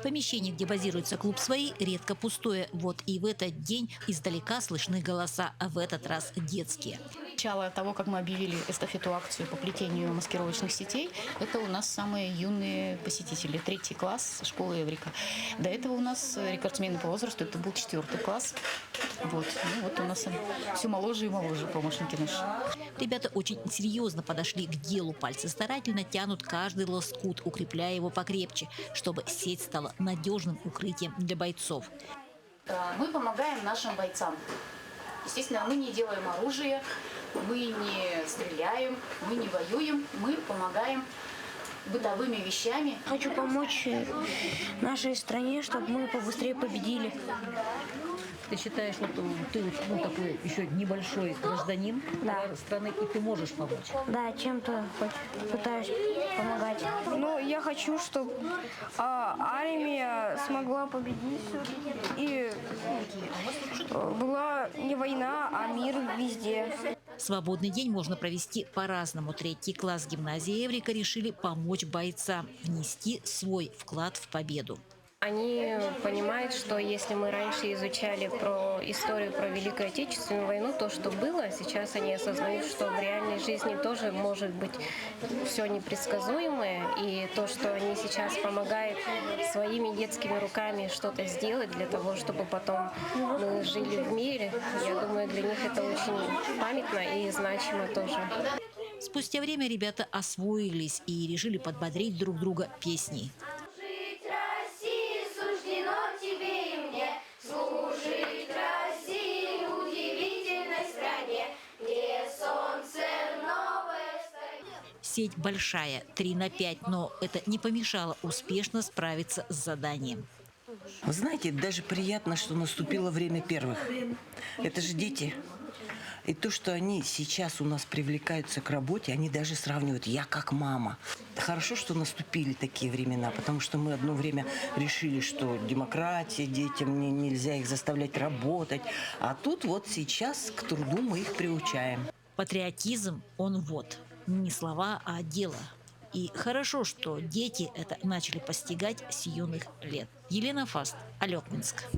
Помещение, где базируется клуб «Свои», редко пустое. Вот и в этот день издалека слышны голоса, а в этот раз детские. Начало того, как мы объявили эстафету акцию по плетению маскировочных сетей, это у нас самые юные посетители, 3-й класс школы Эврика. До этого у нас рекордсмены по возрасту, это был 4-й класс. Вот. Ну, вот у нас все моложе и моложе помощники наши. Ребята очень серьезно подошли к делу. Пальцы старательно тянут каждый лоскут, укрепляя его покрепче, чтобы сеть стала надежным укрытием для бойцов. Мы помогаем нашим бойцам. Естественно, мы не делаем оружие, мы не стреляем, мы не воюем, мы помогаем бытовыми вещами. Хочу помочь нашей стране, чтобы мы побыстрее победили. Ты считаешь, что ты такой еще небольшой гражданин страны, и ты можешь помочь? Да, чем-то хоть пытаюсь помогать. Ну, я хочу, чтобы армия смогла победить и была не война, а мир везде. Свободный день можно провести по-разному. 3-й класс гимназии Эврика решили помочь бойцам, внести свой вклад в победу. Они понимают, что если мы раньше изучали про историю, про Великую Отечественную войну, то, что было, сейчас они осознают, что в реальной жизни тоже может быть все непредсказуемое. И то, что они сейчас помогают своими детскими руками что-то сделать для того, чтобы потом мы жили в мире, я думаю, для них это очень памятно и значимо тоже. Спустя время ребята освоились и решили подбодрить друг друга песней. Сеть большая, 3×5, но это не помешало успешно справиться с заданием. Вы знаете, даже приятно, что наступило время первых. Это же дети. И то, что они сейчас у нас привлекаются к работе, они даже сравнивают «я как мама». Хорошо, что наступили такие времена, потому что мы одно время решили, что демократия, детям нельзя их заставлять работать. А тут вот сейчас к труду мы их приучаем. Патриотизм, он вот, не слова, а дело. И хорошо, что дети это начали постигать с юных лет. Елена Фаст, Алекминск.